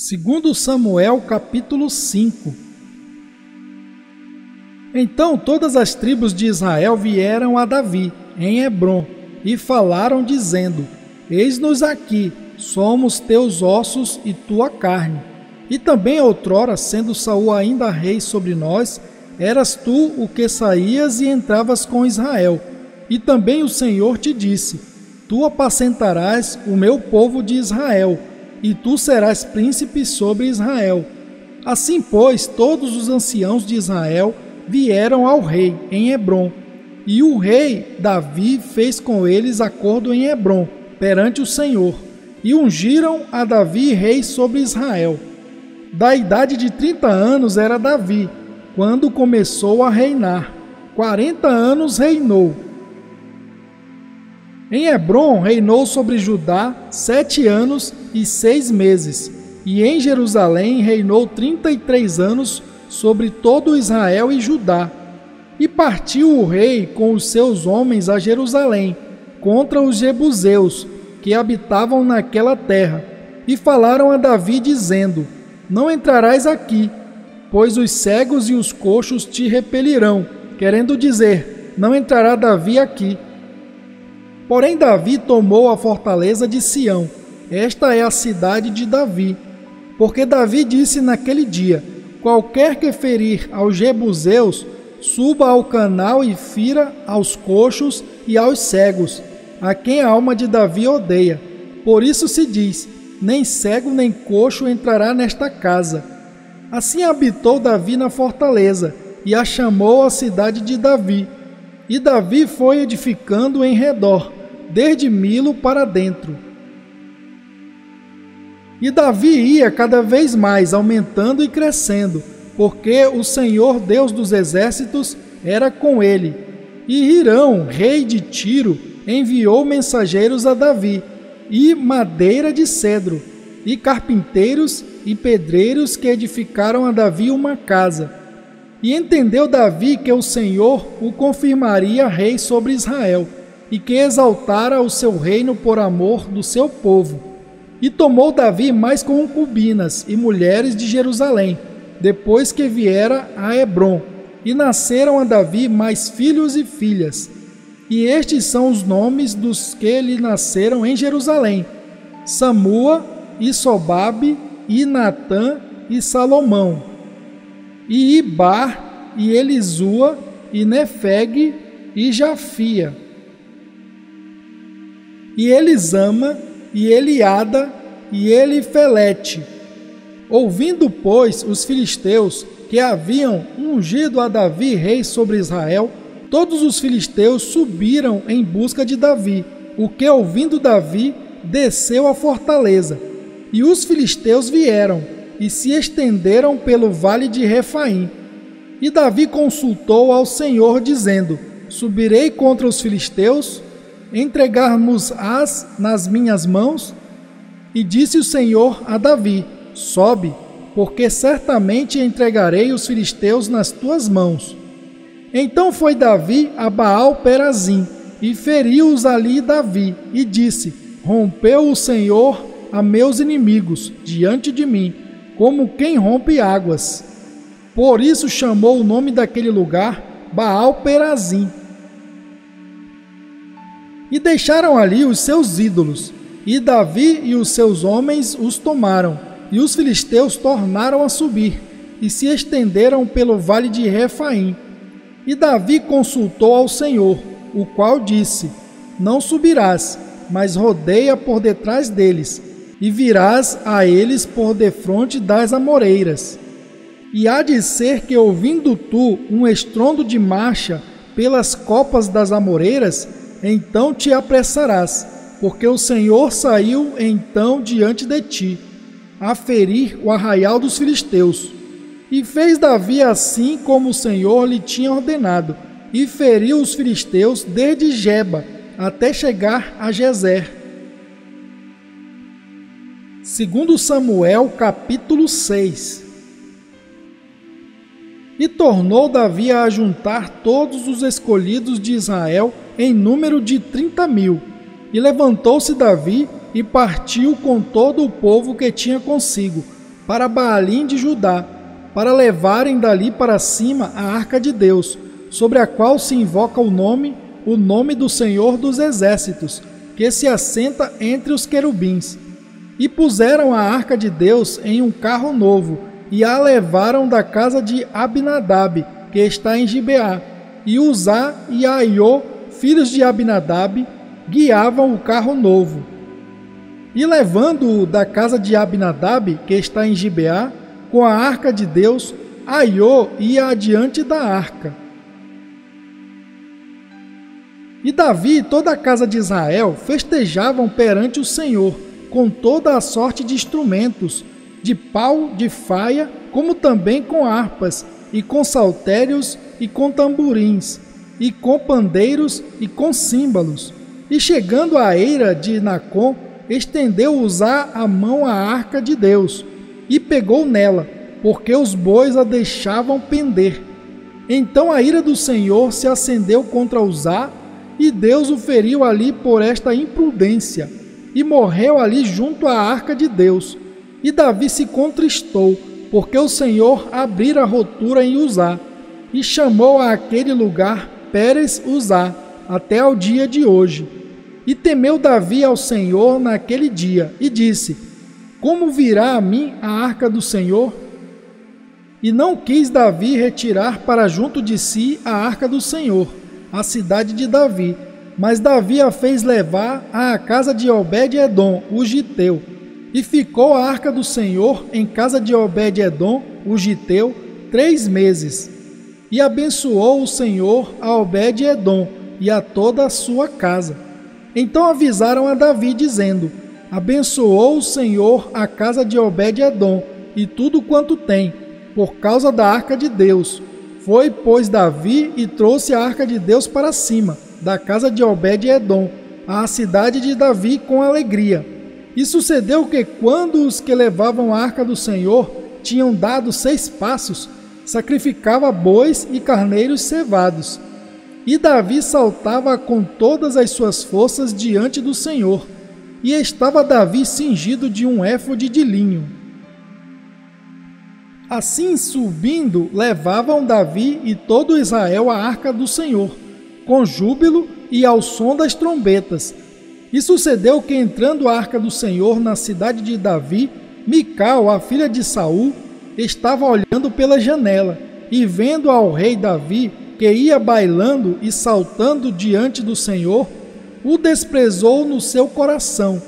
Segundo Samuel, capítulo 5. Então todas as tribos de Israel vieram a Davi, em Hebrom, e falaram, dizendo: Eis-nos aqui, somos teus ossos e tua carne. E também outrora, sendo Saul ainda rei sobre nós, eras tu o que saías e entravas com Israel. E também o Senhor te disse: Tu apacentarás o meu povo de Israel, e tu serás príncipe sobre Israel. Assim, pois, todos os anciãos de Israel vieram ao rei em Hebrom, e o rei Davi fez com eles acordo em Hebrom, perante o Senhor, e ungiram a Davi rei sobre Israel. Da idade de 30 anos era Davi, quando começou a reinar. 40 anos reinou. Em Hebrom reinou sobre Judá 7 anos e 6 meses, e em Jerusalém reinou 33 anos sobre todo Israel e Judá. E partiu o rei com os seus homens a Jerusalém, contra os jebuseus, que habitavam naquela terra, e falaram a Davi, dizendo: Não entrarás aqui, pois os cegos e os coxos te repelirão, querendo dizer: Não entrará Davi aqui. Porém Davi tomou a fortaleza de Sião, esta é a cidade de Davi. Porque Davi disse naquele dia: Qualquer que ferir aos jebuseus, suba ao canal e fira aos coxos e aos cegos, a quem a alma de Davi odeia. Por isso se diz: Nem cego nem coxo entrará nesta casa. Assim habitou Davi na fortaleza, e a chamou a cidade de Davi. E Davi foi edificando em redor, desde Milo para dentro. E Davi ia cada vez mais aumentando e crescendo, porque o Senhor Deus dos exércitos era com ele. E Hirão, rei de Tiro, enviou mensageiros a Davi, e madeira de cedro, e carpinteiros e pedreiros que edificaram a Davi uma casa. E entendeu Davi que o Senhor o confirmaria rei sobre Israel, e que exaltara o seu reino por amor do seu povo. E tomou Davi mais concubinas e mulheres de Jerusalém, depois que viera a Hebrom, e nasceram a Davi mais filhos e filhas. E estes são os nomes dos que lhe nasceram em Jerusalém: Samua, e Sobabe, e Natã, e Salomão, e Ibar, e Elisua, e Nefeg, e Jafia, e Elisama, e Eliada, e Elifelete. Ouvindo, pois, os filisteus que haviam ungido a Davi rei sobre Israel, todos os filisteus subiram em busca de Davi, o que, ouvindo Davi, desceu à fortaleza. E os filisteus vieram, e se estenderam pelo vale de Refaim. E Davi consultou ao Senhor, dizendo: Subirei contra os filisteus? Entregar-nos-ás nas minhas mãos? E disse o Senhor a Davi: Sobe, porque certamente entregarei os filisteus nas tuas mãos. Então foi Davi a Baal-Perazim, e feriu-os ali Davi, e disse: Rompeu o Senhor a meus inimigos diante de mim, como quem rompe águas. Por isso chamou o nome daquele lugar Baal-Perazim. E deixaram ali os seus ídolos, e Davi e os seus homens os tomaram, e os filisteus tornaram a subir, e se estenderam pelo vale de Refaim. E Davi consultou ao Senhor, o qual disse: Não subirás, mas rodeia por detrás deles, e virás a eles por defronte das amoreiras. E há de ser que, ouvindo tu um estrondo de marcha pelas copas das amoreiras, então te apressarás, porque o Senhor saiu então diante de ti, a ferir o arraial dos filisteus. E fez Davi assim como o Senhor lhe tinha ordenado, e feriu os filisteus desde Geba até chegar a Gezer. Segundo Samuel, capítulo 6. E tornou Davi a ajuntar todos os escolhidos de Israel em número de 30.000. E levantou-se Davi e partiu com todo o povo que tinha consigo, para Baalim de Judá, para levarem dali para cima a arca de Deus, sobre a qual se invoca o nome do Senhor dos Exércitos, que se assenta entre os querubins. E puseram a arca de Deus em um carro novo, e a levaram da casa de Abinadab, que está em Gibeá. E Uzá e Aiô, filhos de Abinadab, guiavam o carro novo. E levando-o da casa de Abinadab, que está em Gibeá, com a arca de Deus, Aiô ia adiante da arca. E Davi e toda a casa de Israel festejavam perante o Senhor, com toda a sorte de instrumentos, de pau, de faia, como também com harpas, e com saltérios, e com tamborins, e com pandeiros, e com símbolos. E chegando à eira de Nacon, estendeu Uzá a mão à arca de Deus, e pegou nela, porque os bois a deixavam pender. Então a ira do Senhor se acendeu contra Uzá, e Deus o feriu ali por esta imprudência, e morreu ali junto à arca de Deus. E Davi se contristou, porque o Senhor abrira rotura em Uzá, e chamou a aquele lugar Pérez Uzá, até ao dia de hoje. E temeu Davi ao Senhor naquele dia, e disse: Como virá a mim a arca do Senhor? E não quis Davi retirar para junto de si a arca do Senhor, a cidade de Davi, mas Davi a fez levar à casa de Obed-edom, o giteu. E ficou a arca do Senhor em casa de Obed-edom, o giteu, 3 meses. E abençoou o Senhor a Obed-edom e a toda a sua casa. Então avisaram a Davi, dizendo: Abençoou o Senhor a casa de Obed-edom e tudo quanto tem, por causa da arca de Deus. Foi, pois, Davi e trouxe a arca de Deus para cima, da casa de Obed-edom, à cidade de Davi com alegria. E sucedeu que, quando os que levavam a arca do Senhor tinham dado 6 passos, sacrificava bois e carneiros cevados. E Davi saltava com todas as suas forças diante do Senhor, e estava Davi cingido de um éfode de linho. Assim, subindo, levavam Davi e todo Israel a arca do Senhor, com júbilo e ao som das trombetas. E sucedeu que, entrando a arca do Senhor na cidade de Davi, Mical, a filha de Saul, estava olhando pela janela, e vendo ao rei Davi, que ia bailando e saltando diante do Senhor, o desprezou no seu coração,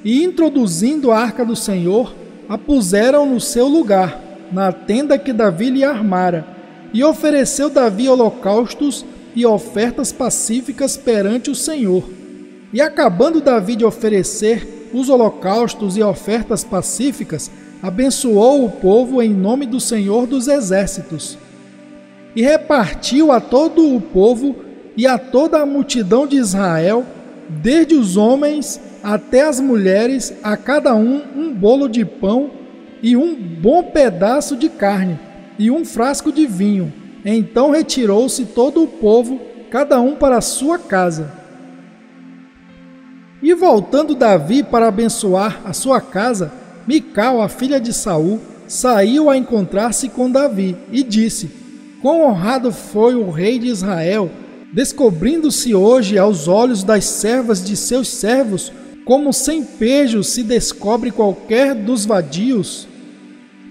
e introduzindo a arca do Senhor, a puseram no seu lugar, na tenda que Davi lhe armara, e ofereceu Davi holocaustos e ofertas pacíficas perante o Senhor. E acabando Davi de oferecer os holocaustos e ofertas pacíficas, abençoou o povo em nome do Senhor dos Exércitos. E repartiu a todo o povo e a toda a multidão de Israel, desde os homens até as mulheres, a cada um bolo de pão e um bom pedaço de carne e um frasco de vinho. Então retirou-se todo o povo, cada um para a sua casa. E voltando Davi para abençoar a sua casa, Mical, a filha de Saul, saiu a encontrar-se com Davi e disse: Quão honrado foi o rei de Israel, descobrindo-se hoje aos olhos das servas de seus servos, como sem pejo se descobre qualquer dos vadios.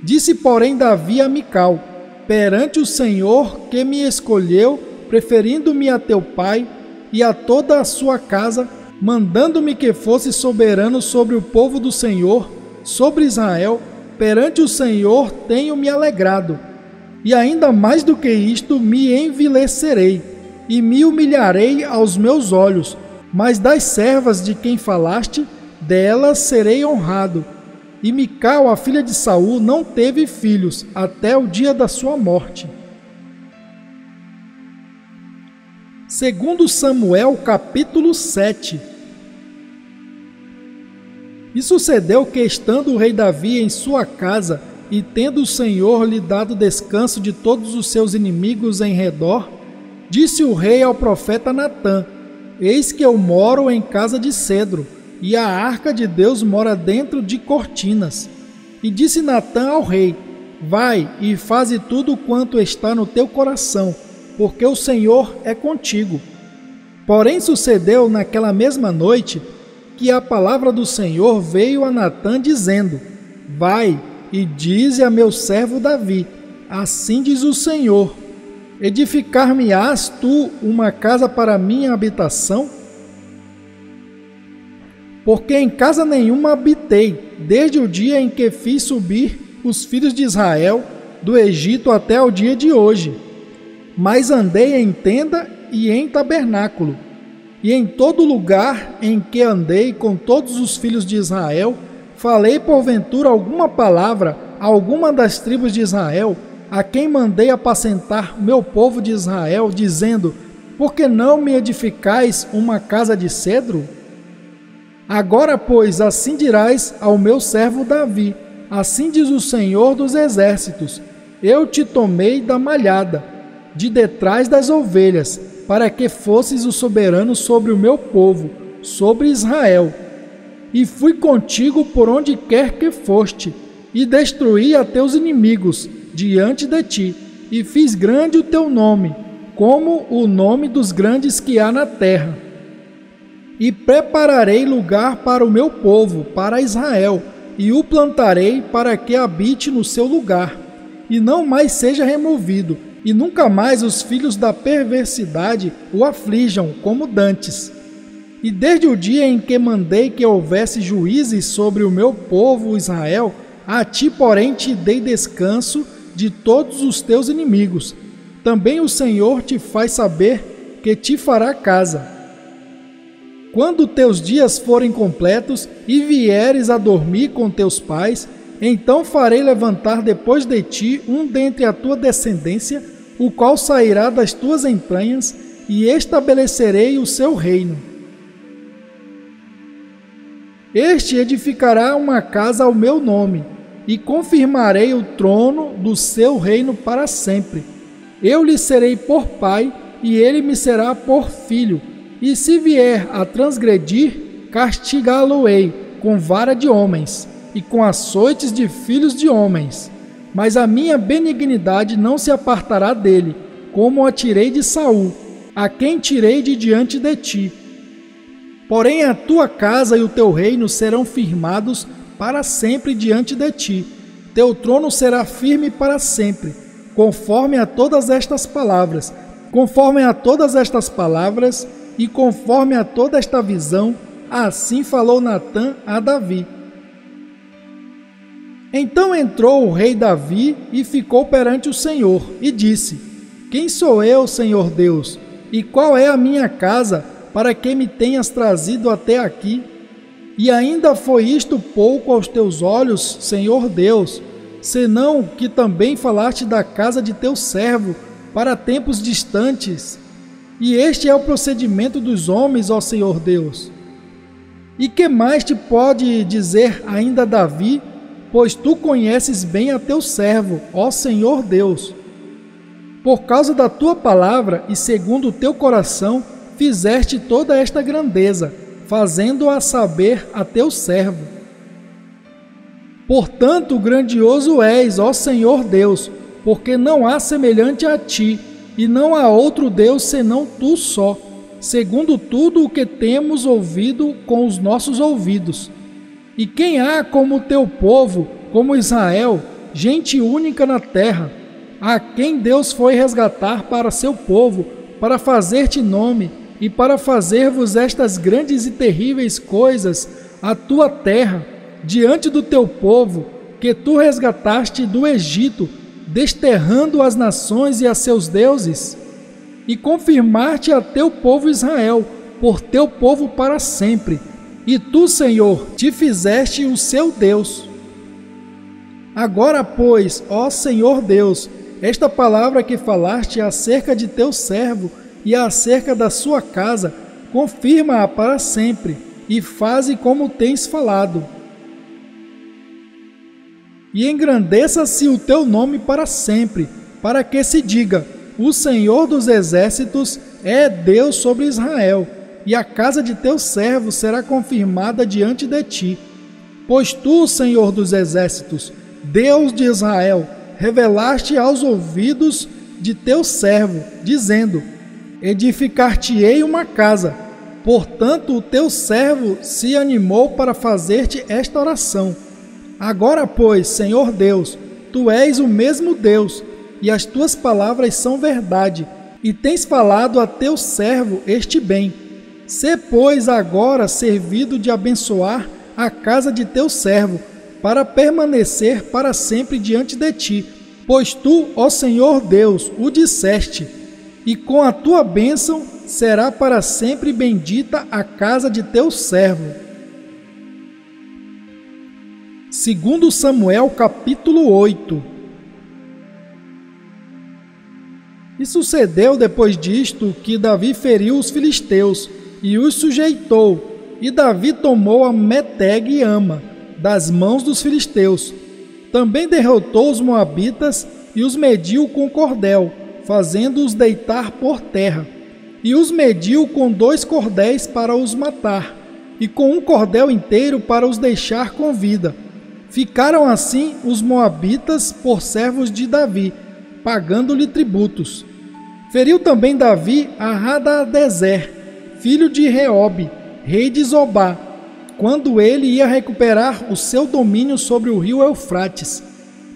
Disse, porém, Davi a Mical: Perante o Senhor que me escolheu, preferindo-me a teu pai e a toda a sua casa, mandando-me que fosse soberano sobre o povo do Senhor, sobre Israel, perante o Senhor tenho me alegrado. E ainda mais do que isto, me envilecerei, e me humilharei aos meus olhos, mas das servas de quem falaste, delas serei honrado. E Mical, a filha de Saul, não teve filhos, até o dia da sua morte. Segundo Samuel, capítulo 7. E sucedeu que, estando o rei Davi em sua casa, e tendo o Senhor lhe dado descanso de todos os seus inimigos em redor, disse o rei ao profeta Natã: Eis que eu moro em casa de cedro, e a arca de Deus mora dentro de cortinas. E disse Natã ao rei: vai e faze tudo quanto está no teu coração, porque o Senhor é contigo. Porém sucedeu naquela mesma noite que a palavra do Senhor veio a Natã dizendo: vai e dize a meu servo Davi: assim diz o Senhor: edificar-me-ás tu uma casa para minha habitação? Porque em casa nenhuma habitei, desde o dia em que fiz subir os filhos de Israel do Egito até o dia de hoje. Mas andei em tenda e em tabernáculo, e em todo lugar em que andei com todos os filhos de Israel, falei porventura alguma palavra a alguma das tribos de Israel, a quem mandei apacentar o meu povo de Israel, dizendo: por que não me edificais uma casa de cedro? Agora, pois, assim dirás ao meu servo Davi: assim diz o Senhor dos Exércitos: eu te tomei da malhada, de detrás das ovelhas, para que fosses o soberano sobre o meu povo, sobre Israel. E fui contigo por onde quer que foste, e destruí a teus inimigos diante de ti, e fiz grande o teu nome, como o nome dos grandes que há na terra. E prepararei lugar para o meu povo, para Israel, e o plantarei para que habite no seu lugar, e não mais seja removido, e nunca mais os filhos da perversidade o aflijam como dantes. E desde o dia em que mandei que houvesse juízes sobre o meu povo Israel, a ti, porém, te dei descanso de todos os teus inimigos. Também o Senhor te faz saber que te fará casa. Quando teus dias forem completos e vieres a dormir com teus pais, então farei levantar depois de ti um dentre a tua descendência, o qual sairá das tuas entranhas, e estabelecerei o seu reino. Este edificará uma casa ao meu nome, e confirmarei o trono do seu reino para sempre. Eu lhe serei por pai, e ele me será por filho. E se vier a transgredir, castigá-lo-ei com vara de homens e com açoites de filhos de homens. Mas a minha benignidade não se apartará dele, como a tirei de Saul, a quem tirei de diante de ti. Porém a tua casa e o teu reino serão firmados para sempre diante de ti. Teu trono será firme para sempre, conforme a todas estas palavras. Conforme a todas estas palavras e conforme a toda esta visão, assim falou Natã a Davi. Então entrou o rei Davi e ficou perante o Senhor, e disse: quem sou eu, Senhor Deus, e qual é a minha casa, para que me tenhas trazido até aqui? E ainda foi isto pouco aos teus olhos, Senhor Deus, senão que também falaste da casa de teu servo para tempos distantes. E este é o procedimento dos homens, ó Senhor Deus. E que mais te pode dizer ainda Davi, pois tu conheces bem a teu servo, ó Senhor Deus. Por causa da tua palavra e segundo o teu coração, fizeste toda esta grandeza, fazendo-a saber a teu servo. Portanto, grandioso és, ó Senhor Deus, porque não há semelhante a ti, e não há outro Deus senão tu só, segundo tudo o que temos ouvido com os nossos ouvidos. E quem há como o teu povo, como Israel, gente única na terra, a quem Deus foi resgatar para seu povo, para fazer-te nome e para fazer-vos estas grandes e terríveis coisas, a tua terra, diante do teu povo, que tu resgataste do Egito, desterrando as nações e a seus deuses, e confirmar-te a teu povo Israel, por teu povo para sempre. E tu, Senhor, te fizeste o seu Deus. Agora, pois, ó Senhor Deus, esta palavra que falaste acerca de teu servo e acerca da sua casa, confirma-a para sempre, e faze como tens falado. E engrandeça-se o teu nome para sempre, para que se diga: o Senhor dos Exércitos é Deus sobre Israel, e a casa de teu servo será confirmada diante de ti. Pois tu, Senhor dos exércitos, Deus de Israel, revelaste aos ouvidos de teu servo, dizendo: edificar-te-ei uma casa. Portanto, o teu servo se animou para fazer-te esta oração. Agora, pois, Senhor Deus, tu és o mesmo Deus, e as tuas palavras são verdade, e tens falado a teu servo este bem. Sê, pois, agora servido de abençoar a casa de teu servo, para permanecer para sempre diante de ti, pois tu, ó Senhor Deus, o disseste, e com a tua bênção será para sempre bendita a casa de teu servo. 2 Samuel capítulo 8. E sucedeu depois disto que Davi feriu os filisteus e os sujeitou, e Davi tomou a Meteg e Ama das mãos dos filisteus. Também derrotou os moabitas e os mediu com cordel, fazendo-os deitar por terra. E os mediu com 2 cordéis para os matar, e com 1 cordel inteiro para os deixar com vida. Ficaram assim os moabitas por servos de Davi, pagando-lhe tributos. Feriu também Davi a Hadadezer, filho de Reobe, rei de Zobá, quando ele ia recuperar o seu domínio sobre o rio Eufrates.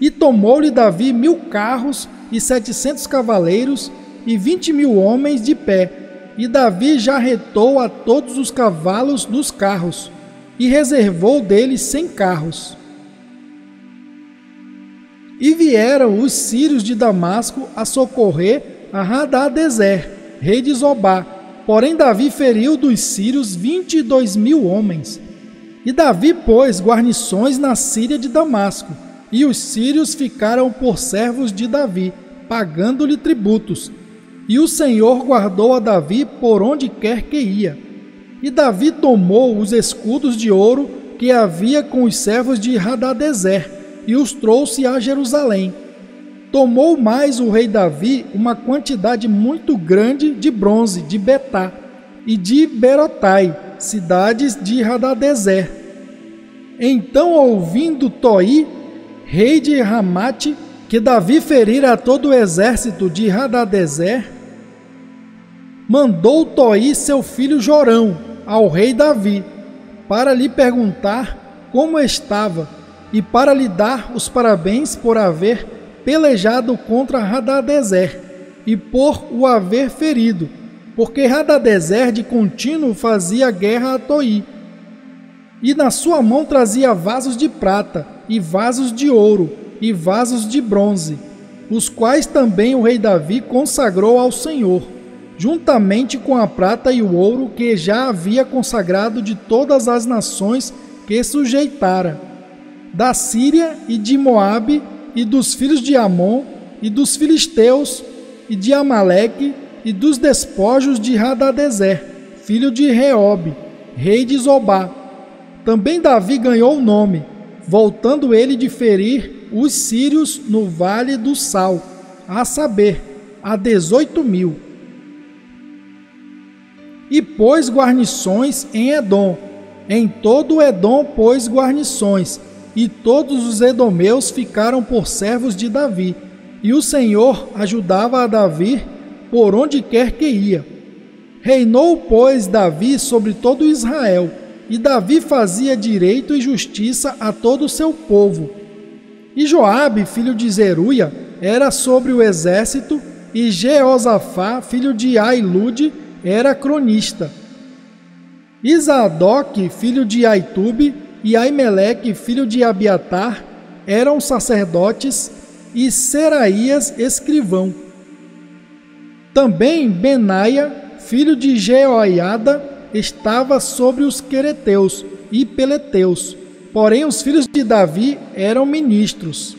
E tomou-lhe Davi 1000 carros e 700 cavaleiros e 20.000 homens de pé. E Davi já retou a todos os cavalos dos carros, e reservou deles 100 carros. E vieram os sírios de Damasco a socorrer a Hadadezer, rei de Zobá. Porém Davi feriu dos sírios 22.000 homens. E Davi pôs guarnições na Síria de Damasco, e os sírios ficaram por servos de Davi, pagando-lhe tributos. E o Senhor guardou a Davi por onde quer que ia. E Davi tomou os escudos de ouro que havia com os servos de Hadadezer, e os trouxe a Jerusalém. Tomou mais o rei Davi uma quantidade muito grande de bronze de Betá e de Berotai, cidades de Hadadezer. Então, ouvindo Toi, rei de Ramate, que Davi ferira a todo o exército de Hadadezer, mandou Toi seu filho Jorão ao rei Davi, para lhe perguntar como estava, e para lhe dar os parabéns por haver pelejado contra Hadadezer, e por o haver ferido, porque Hadadezer de contínuo fazia guerra a Toi, e na sua mão trazia vasos de prata, e vasos de ouro, e vasos de bronze, os quais também o rei Davi consagrou ao Senhor, juntamente com a prata e o ouro que já havia consagrado de todas as nações que sujeitara, da Síria e de Moabe, e dos filhos de Amon, e dos filisteus, e de Amaleque, e dos despojos de Hadadezer, filho de Reobe, rei de Zobá. Também Davi ganhou o nome, voltando ele de ferir os sírios no vale do Sal, a saber, a 18.000. E pôs guarnições em Edom. Em todo o Edom pôs guarnições, e todos os edomeus ficaram por servos de Davi. E o Senhor ajudava a Davi por onde quer que ia. Reinou, pois, Davi sobre todo Israel, e Davi fazia direito e justiça a todo o seu povo. E Joabe, filho de Zeruia, era sobre o exército, e Jeosafá, filho de Ailude, era cronista. E Zadok, filho de Aitube, e Aimeleque, filho de Abiatar, eram sacerdotes, e Seraías, escrivão. Também Benaia, filho de Jeoiada, estava sobre os quereteus e peleteus. Porém, os filhos de Davi eram ministros.